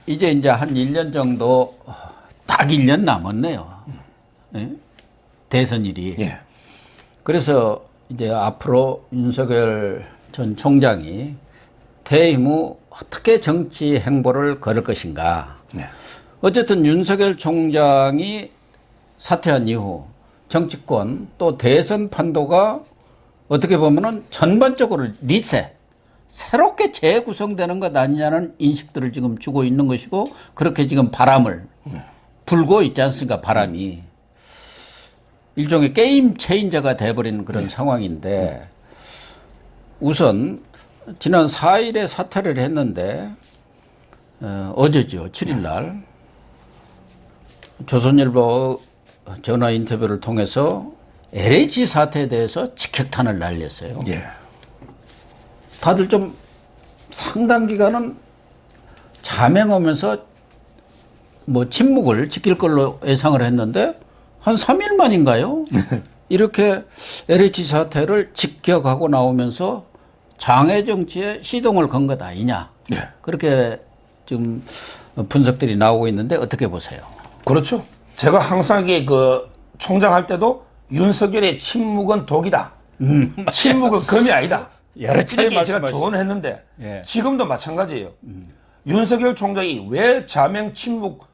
이제 한 1년 정도, 딱 1년 남았네요. 예? 대선일이. 예. 그래서 이제 앞으로 윤석열 전 총장이 퇴임 후 어떻게 정치 행보를 걸을 것인가. 네. 어쨌든 윤석열 총장이 사퇴한 이후 정치권 또 대선 판도가 어떻게 보면은 전반적으로 리셋, 새롭게 재구성되는 것 아니냐는 인식들을 지금 주고 있는 것이고, 그렇게 지금 바람을 불고 있지 않습니까? 바람이. 일종의 게임 체인저가 돼버린 그런 상황인데, 우선 지난 4일에 사퇴를 했는데, 어제죠. 7일 날 조선일보 전화 인터뷰를 통해서 LH 사태에 대해서 직격탄을 날렸어요. 예. 다들 좀 상당 기간은 자명하면서 뭐 침묵을 지킬 걸로 예상을 했는데 한 3일 만인가요? 이렇게 LH 사태를 직격하고 나오면서 장애 정치에 시동을 건 것 아니냐. 예. 그렇게 지금 분석들이 나오고 있는데 어떻게 보세요? 그렇죠. 제가 항상 이게 그 총장 할 때도 윤석열의 침묵은 독이다. 침묵은 검이 아니다. 여러 차례 이렇게 제가 말씀하시죠. 조언을 했는데 예. 지금도 마찬가지예요. 윤석열 총장이 왜 자명 침묵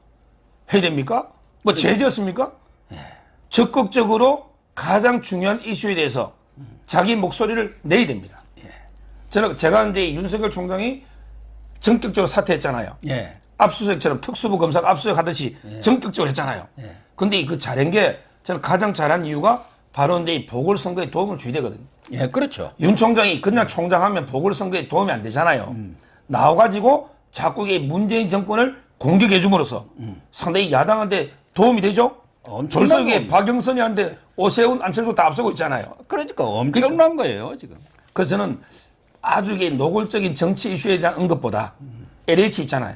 해야 됩니까? 뭐 죄지었습니까? 적극적으로 가장 중요한 이슈에 대해서 자기 목소리를 내야 됩니다. 제가 이제 윤석열 총장이 전격적으로 사퇴했잖아요. 예. 압수수색처럼 특수부 검사가 압수수색하듯이 전격적으로 했잖아요. 근데 그 잘한 게 저는 가장 잘한 이유가 바로 이 보궐선거에 도움을 줘야 되거든요. 예, 그렇죠. 윤 총장이 그냥 총장하면 보궐선거에 도움이 안 되잖아요. 나와가지고 자꾸 이 문재인 정권을 공격해 줌으로써 상당히 야당한테 도움이 되죠. 벌써 이게 박영선이한테 오세훈, 안철수 다 앞서고 있잖아요. 그러니까 엄청난 거예요, 지금. 그래서 저는 아주 이게 노골적인 정치 이슈에 대한 언급보다 LH 있잖아요.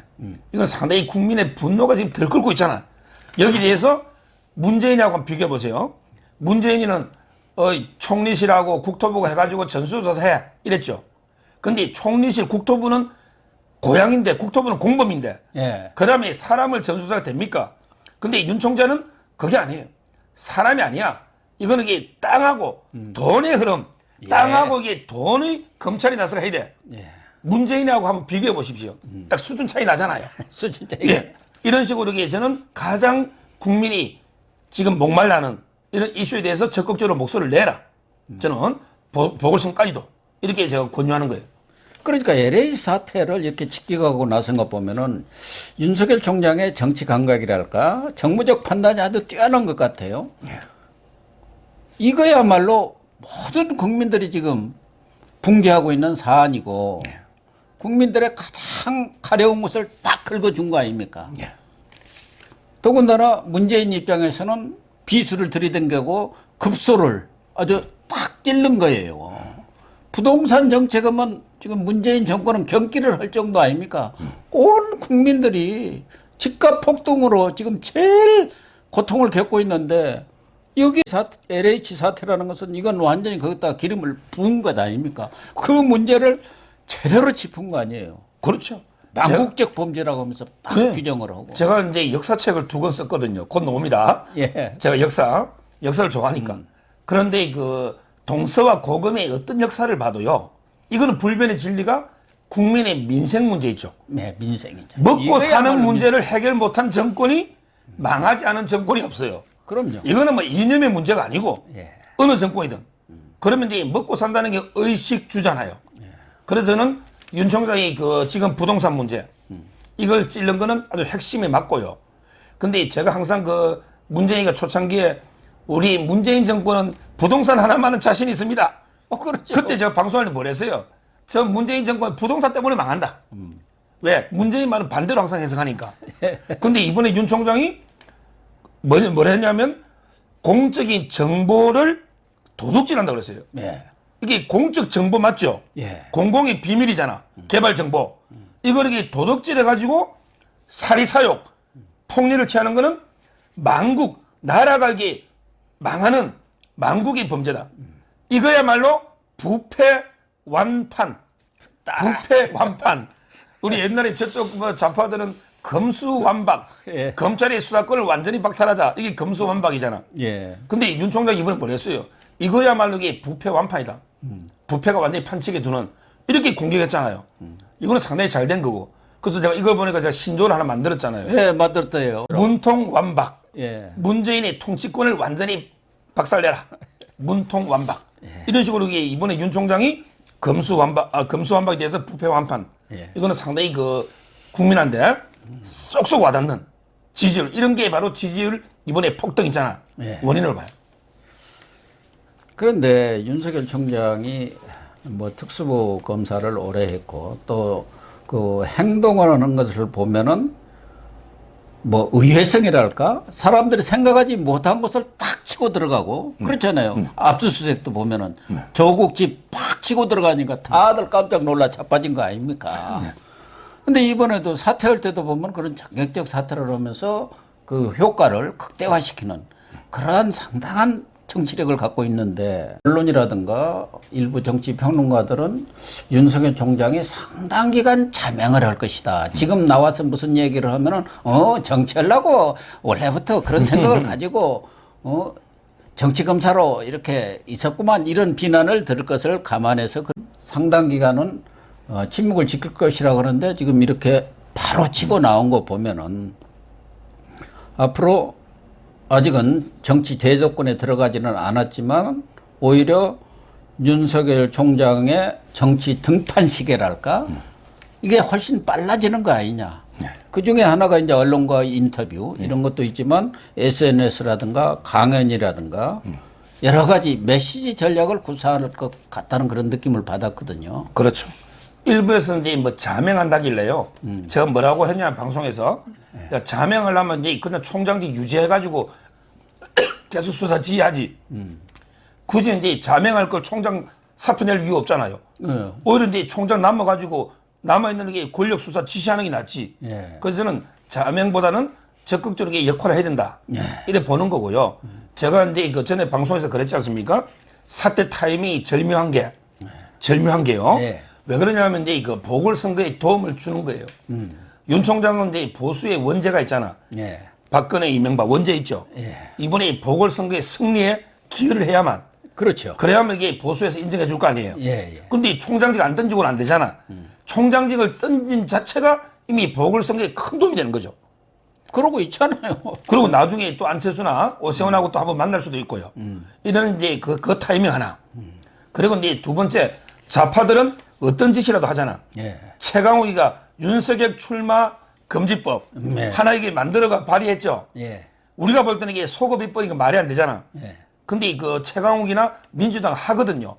이건 상당히 국민의 분노가 지금 들끓고 있잖아요. 여기에 대해서 문재인하고 한번 비교해 보세요. 문재인이는 총리실하고 국토부가 해가지고 전수조사해 이랬죠. 근데 총리실 국토부는 고향인데 국토부는 공범인데 예. 그다음에 사람을 전수조사가 됩니까? 근데 윤 총장은 그게 아니에요. 사람이 아니야. 이거는 이게 땅하고 돈의 흐름, 땅하고 이게 돈의 검찰이 나서가 해야 돼. 예. 문재인하고 한번 비교해 보십시오. 딱 수준 차이 나잖아요. 수준 차이. 예. 이런 식으로 이게 저는 가장 국민이 지금 목말라는 이런 이슈에 대해서 적극적으로 목소리를 내라. 저는 보궐선까지도 이렇게 제가 권유하는 거예요. 그러니까 LH 사태를 이렇게 직격하고 나선 거 보면은 윤석열 총장의 정치 감각이랄까 정무적 판단이 아주 뛰어난 것 같아요. 이거야말로 모든 국민들이 지금 붕괴하고 있는 사안이고 국민들의 가장 가려운 것을 딱 긁어준 거 아닙니까? 더군다나 문재인 입장에서는 비수를 들이댄거고 급소를 아주 탁 찔른 거예요. 부동산 정책은 지금 문재인 정권은 경기를 할 정도 아닙니까? 온 국민들이 집값 폭등으로 지금 제일 고통을 겪고 있는데 여기 LH 사태라는 것은 이건 완전히 거기다 기름을 부은 것 아닙니까? 그 문제를 제대로 짚은 거 아니에요. 그렇죠. 망국적 범죄라고 하면서 딱 규정을 하고. 제가 이제 역사책을 2권 썼거든요. 곧 나옵니다. 예. 제가 역사를 좋아하니까. 그런데 그 동서와 고금의 어떤 역사를 봐도요. 이거는 불변의 진리가 국민의 민생 문제 있죠. 네, 민생이죠. 먹고 사는 문제를 해결 못한 정권이 망하지 않은 정권이 없어요. 그럼요. 이거는 뭐 이념의 문제가 아니고 예. 어느 정권이든. 그러면 이제 먹고 산다는 게 의식주잖아요. 그래서 저는 윤 총장이 그 지금 부동산 문제 이걸 찔른 거는 아주 핵심에 맞고요. 근데 제가 항상 그 문재인이가 초창기에 우리 문재인 정권은 부동산 하나만은 자신 있습니다. 그렇죠. 그때 제가 방송할 때 뭐랬어요? 저 문재인 정권 부동산 때문에 망한다. 왜? 문재인 말은 반대로 항상 해석하니까. 근데 이번에 윤 총장이 뭘 했냐면 공적인 정보를 도둑질한다고 그랬어요. 예. 이게 공적 정보 맞죠? 예. 공공의 비밀이잖아. 개발 정보. 이걸 이게 도둑질해가지고 사리사욕, 폭리를 취하는 거는 망국, 나라가 이게 망하는 망국의 범죄다. 이거야말로 부패 완판. 부패 완판. 우리 옛날에 저쪽 뭐 좌파들은 검수완박. 예. 검찰의 수사권을 완전히 박탈하자. 이게 검수완박이잖아. 예. 근데 윤 총장이 이번에 뭐랬어요? 이거야말로 이게 부패 완판이다. 부패가 완전히 판치게 두는 이렇게 공격했잖아요. 이거는 상당히 잘 된 거고. 그래서 제가 이걸 보니까 제가 신조를 하나 만들었잖아요. 예, 만들었대요. 문통완박. 예. 문재인의 통치권을 완전히 박살내라. 문통완박. 이런 식으로 이번에 윤 총장이 검수완박에 대해서 부패 완판. 예. 이거는 상당히 그 국민한테 쏙쏙 와닿는 지지율. 이런 게 바로 지지율 이번에 폭등 있잖아. 예. 원인을 봐요. 그런데 윤석열 총장이 뭐 특수부 검사를 오래 했고 또 그 행동을 하는 것을 보면은 뭐 의회성이랄까 사람들이 생각하지 못한 것을 탁 치고 들어가고 그렇잖아요. 압수수색도 보면은 조국 집 팍 치고 들어가니까 다들 깜짝 놀라 자빠진 거 아닙니까? 근데 이번에도 사퇴할 때도 보면 그런 자격적 사퇴를 하면서 그 효과를 극대화시키는 그러한 상당한 정치력을 갖고 있는데 언론이라든가 일부 정치 평론가들은 윤석열 총장이 상당 기간 자명을 할 것이다. 지금 나와서 무슨 얘기를 하면은 정치하려고 원래부터 그런 생각을 가지고 정치 검사로 이렇게 있었구만 이런 비난을 들을 것을 감안해서 상당 기간은 침묵을 지킬 것이라고 하는데 지금 이렇게 바로 치고 나온 거 보면은 앞으로 아직은 정치 대조권에 들어가지는 않았지만 오히려 윤석열 총장의 정치 등판 시계랄까 이게 훨씬 빨라지는 거 아니냐. 그 중에 하나가 이제 언론과 인터뷰 이런 것도 있지만 SNS라든가 강연이라든가 여러 가지 메시지 전략을 구사할 것 같다는 그런 느낌을 받았거든요. 그렇죠. 일부에서는 이제 뭐 자명한다길래요. 제가 뭐라고 했냐 방송에서 야, 자명을 하면 이제 그냥 총장직 유지해가지고 계속 수사 지휘하지. 굳이 이제 자명할 걸 총장 사표 낼 이유 없잖아요. 오히려 이제 총장 남아가지고 남아있는 게 권력 수사 지시하는 게 낫지. 그래서 저는 자명보다는 적극적으로 역할을 해야 된다. 이래 보는 거고요. 제가 이제 그 전에 방송에서 그랬지 않습니까? 사태 타임이 절묘한 게요. 왜 그러냐면 이제 그 보궐선거에 도움을 주는 거예요. 윤 총장은 이제 보수의 원죄가 있잖아. 박근혜, 이명박 원죄 있죠. 이번에 보궐선거의 승리에 기여를 해야만. 그렇죠. 그래야만 이게 보수에서 인정해 줄 거 아니에요. 근데 총장직 안 던지고는 안 되잖아. 총장직을 던진 자체가 이미 보궐선거에 큰 도움이 되는 거죠. 그러고 있잖아요. 그리고 나중에 또 안철수나 오세훈하고 또 한번 만날 수도 있고요. 이런 이제 그 타이밍 하나. 그리고 이제 두 번째, 좌파들은 어떤 짓이라도 하잖아. 최강욱이가 윤석열 출마 금지법 하나 이게 만들어가 발의했죠. 우리가 볼 때는 이게 소급 입법이니까 말이 안 되잖아. 근데 그 최강욱이나 민주당 하거든요.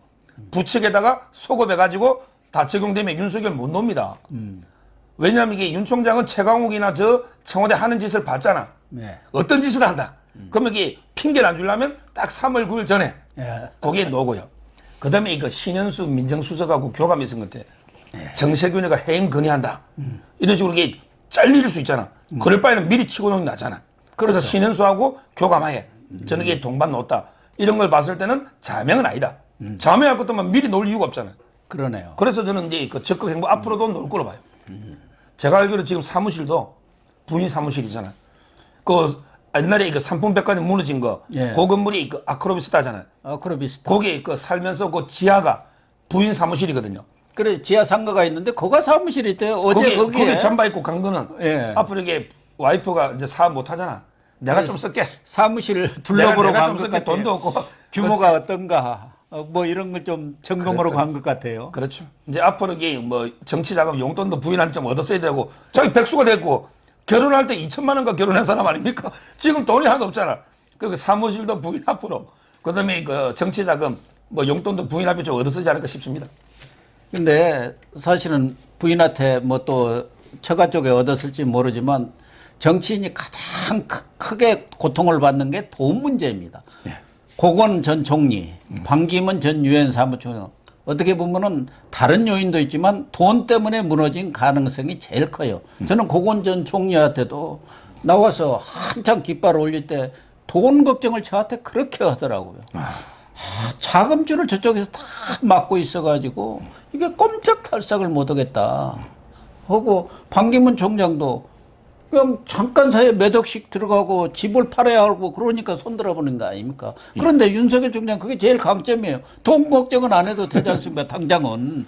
부책에다가 소급해가지고 다 적용되면 윤석열 못 놉니다. 왜냐하면 이게 윤 총장은 최강욱이나 저 청와대 하는 짓을 봤잖아. 어떤 짓을 한다. 그러면 이게 핑계를 안 주려면 딱 3월 9일 전에 거기에 놓고요. 그 다음에 이거 신현수 민정수석하고 교감이 있은 것 같아. 정세균이가 해임 건의한다. 이런 식으로 이게 잘릴 수 있잖아. 그럴 바에는 미리 치고 놓는 게 낫잖아. 그래서 신현수하고 교감하에 저는 이게 동반 놓았다. 이런 걸 봤을 때는 자명은 아니다. 자명할 것도만 미리 놓을 이유가 없잖아. 그러네요. 그래서 저는 이제 그 적극 행보 앞으로도 놓을 거로 봐요. 제가 알기로 지금 사무실도 부인 사무실이잖아. 그 옛날에 그 삼풍백화점 무너진 거, 그 건물이 그 아크로비스타잖아요. 아크로비스타. 거기에 그 살면서 그 지하가 부인 사무실이거든요. 그래 지하 상가가 있는데 거가 사무실이 있대요. 어제 거기 잠바 입고 간 거는 앞으로 이게 와이프가 이제 사업 못 하잖아. 내가 좀 쓸게. 사무실 둘러보러 내가 간 좀 것 쓸게. 같아요. 돈도 없고. 규모가 어떤가 뭐 이런 걸 좀 점검하러 간 것 같아요. 그렇죠. 이제 앞으로 이게 뭐 정치 자금 용돈도 부인한테 좀 얻었어야 되고 저기 백수가 됐고 결혼할 때 2천만 원과 결혼한 사람 아닙니까? 지금 돈이 하나도 없잖아. 그 사무실도 부인 앞으로 그다음에 그 정치 자금 뭐 용돈도 부인 앞에 좀 얻어 쓰지 않을까 싶습니다. 근데 사실은 부인한테 뭐 또 처가 쪽에 얻었을지 모르지만 정치인이 가장 크게 고통을 받는 게 돈 문제입니다. 고건 전 총리, 반기문 전 유엔 사무총장 어떻게 보면은 다른 요인도 있지만 돈 때문에 무너진 가능성이 제일 커요. 저는 고건 전 총리한테도 나와서 한참 깃발 올릴 때 돈 걱정을 저한테 그렇게 하더라고요. 자금줄을 저쪽에서 다 막고 있어가지고 이게 꼼짝달싹을 못하겠다 하고 반기문 총장도 그냥 잠깐 사이에 몇 억씩 들어가고 집을 팔아야 하고 그러니까 손들어보는 거 아닙니까? 그런데 윤석열 총장 그게 제일 강점이에요. 돈 걱정은 안 해도 되지 않습니까? 당장은.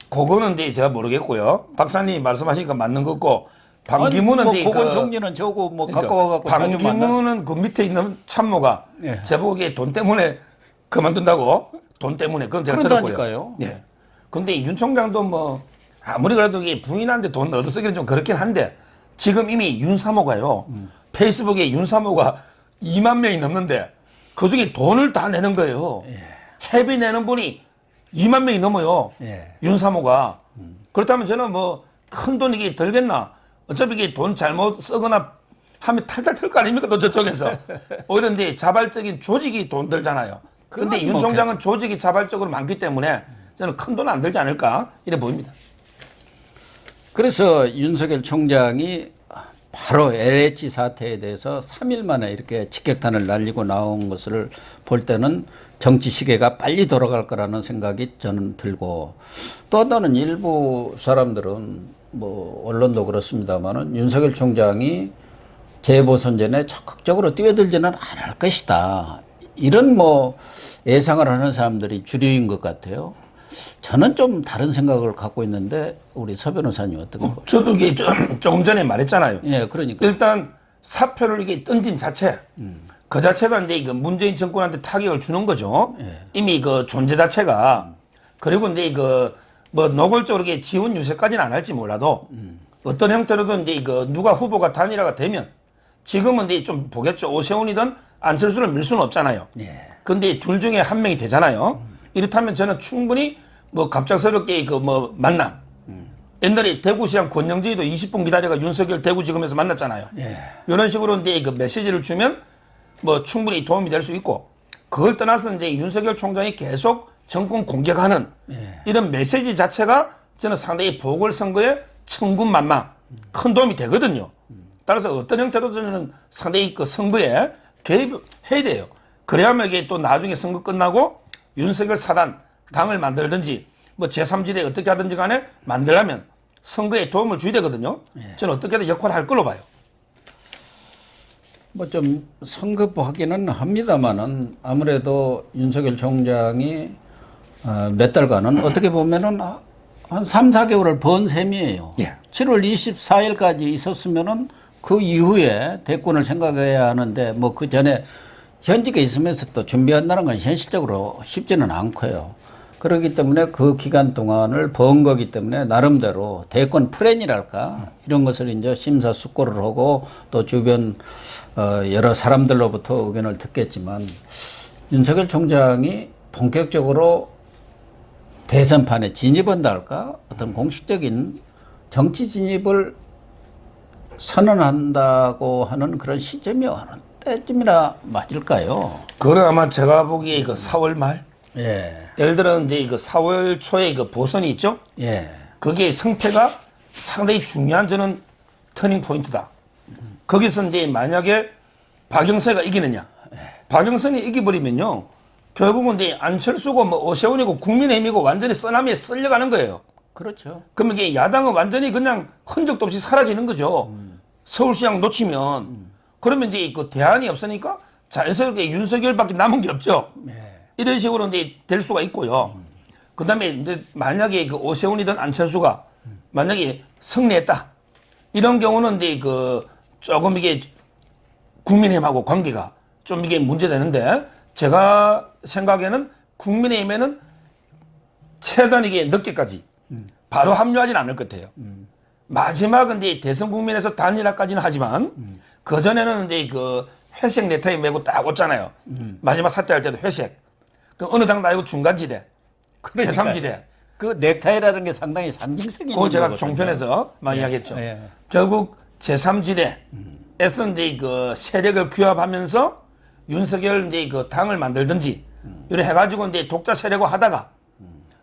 그거는 이제 제가 모르겠고요. 박사님이 말씀하시니까 맞는 거고 반기문은 뭐 이제 보건 그 총리는 저거 뭐 그러니까 갖고 와갖고 자주 만났어. 반기문은 그 밑에 있는 참모가 예. 제보기에 돈 때문에 그만둔다고 돈 때문에 그건 제가 들었고요. 그런다니까요. 예. 근데 윤 총장도 뭐 아무리 그래도 이게 부인한테 돈 얻어 쓰기는 좀 그렇긴 한데 지금 이미 윤 사모가요. 페이스북에 윤 사모가 2만 명이 넘는데 그 중에 돈을 다 내는 거예요. 회비 내는 분이 2만 명이 넘어요. 예. 윤 사모가. 그렇다면 저는 뭐 큰 돈 이게 들겠나. 어차피 이게 돈 잘못 쓰거나 하면 탈탈 털 거 아닙니까? 또 저쪽에서. 오히려 이제 자발적인 조직이 돈 들잖아요. 근데 그건 윤 뭐 총장은 조직이 자발적으로 많기 때문에 저는 큰 돈 안 들지 않을까 이래 보입니다. 그래서 윤석열 총장이 바로 LH 사태에 대해서 3일 만에 이렇게 직격탄을 날리고 나온 것을 볼 때는 정치 시계가 빨리 돌아갈 거라는 생각이 저는 들고 또 하나는 일부 사람들은 뭐 언론도 그렇습니다만은 윤석열 총장이 재보선 전에 적극적으로 뛰어들지는 않을 것이다. 이런 뭐 예상을 하는 사람들이 주류인 것 같아요. 저는 좀 다른 생각을 갖고 있는데 우리 서 변호사님 어떻게 보세요? 저도 이게 조금 전에 말했잖아요. 예, 그러니까. 일단 사표를 이게 던진 자체, 그 자체가 이제 이거 문재인 정권한테 타격을 주는 거죠. 이미 그 존재 자체가. 그리고 이제 그 뭐 노골적으로 이게 지원 유세까지는 안 할지 몰라도 어떤 형태로든 이제 이거 누가 후보가 단일화가 되면 지금은 이제 좀 보겠죠. 오세훈이든 안철수를 밀 수는 없잖아요. 예. 근데 둘 중에 한 명이 되잖아요. 이렇다면 저는 충분히 뭐 갑작스럽게 그 뭐 만남. 옛날에 대구시장 권영진이도 20분 기다려가 윤석열 대구지검에서 만났잖아요. 예. 이런 식으로 이제 그 메시지를 주면 뭐 충분히 도움이 될 수 있고 그걸 떠나서 이제 윤석열 총장이 계속 정권 공격하는 이런 메시지 자체가 저는 상당히 보궐선거에 천군만마 큰 도움이 되거든요. 따라서 어떤 형태로든 저는 상당히 그 선거에 개입해야 돼요. 그래야만 이게 또 나중에 선거 끝나고 윤석열 사단 당을 만들든지 뭐 제3지대 어떻게 하든지 간에 만들려면 선거에 도움을 줘야 되거든요. 저는 어떻게든 역할을 할 걸로 봐요. 뭐 좀 성급하기는 합니다만은 아무래도 윤석열 총장이 몇 달간은 어떻게 보면은 한 3, 4개월을 번 셈이에요. 예. 7월 24일까지 있었으면은 그 이후에 대권을 생각해야 하는데 뭐 그 전에 현직에 있으면서 또 준비한다는 건 현실적으로 쉽지는 않고요. 그렇기 때문에 그 기간 동안을 번 거기 때문에 나름대로 대권 플랜이랄까 이런 것을 이제 심사숙고를 하고 또 주변 여러 사람들로부터 의견을 듣겠지만 윤석열 총장이 본격적으로 대선판에 진입한다 할까 어떤 공식적인 정치 진입을 선언한다고 하는 그런 시점이 어느 때쯤이나 맞을까요? 그건 아마 제가 보기에 그 4월 말. 예. 예를 들어 이제 그 4월 초에 그 보선이 있죠. 예. 거기에 성패가 상당히 중요한 저는 터닝 포인트다. 거기서 이제 만약에 박영선이가 이기느냐. 박영선이 이겨버리면요. 결국은 이제 안철수고 뭐 오세훈이고 국민의힘이고 완전히 쓰나미에 쓸려가는 거예요. 그렇죠. 그러면 이게 야당은 완전히 그냥 흔적도 없이 사라지는 거죠. 서울시장 놓치면. 그러면 이제 그 대안이 없으니까 자연스럽게 윤석열밖에 남은 게 없죠. 이런 식으로 이제 될 수가 있고요. 그 다음에 이제 만약에 그 오세훈이든 안철수가 만약에 승리했다. 이런 경우는 이제 그 조금 이게 국민의힘하고 관계가 좀 이게 문제되는데 제가 생각에는 국민의힘에는 최대한 이게 늦게까지 바로 합류하지는 않을 것 같아요. 마지막은 이제 대선 국민에서 단일화까지는 하지만 그 전에는 이제 그 회색 넥타이 메고 딱 왔잖아요. 마지막 사퇴할 때도 회색. 그 어느 당 나이고 중간지대, 제3지대. 그 넥타이라는 게 상당히 상징성이 있는 그거 제가 거거든요. 종편에서 많이 이야기했죠. 예. 결국 제3지대에서 이제 그 세력을 규합하면서 윤석열 이제 그 당을 만들든지 이래 해가지고 이제 독자 세력을 하다가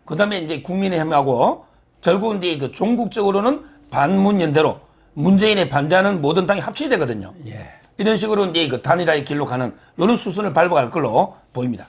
그 다음에 이제 국민의힘하고 결국 이제 그 종국적으로는 반문연대로 문재인에 반대하는 모든 당이 합쳐야 되거든요. 예. 이런 식으로 이제 그 단일화의 길로 가는 이런 수순을 밟아갈 걸로 보입니다.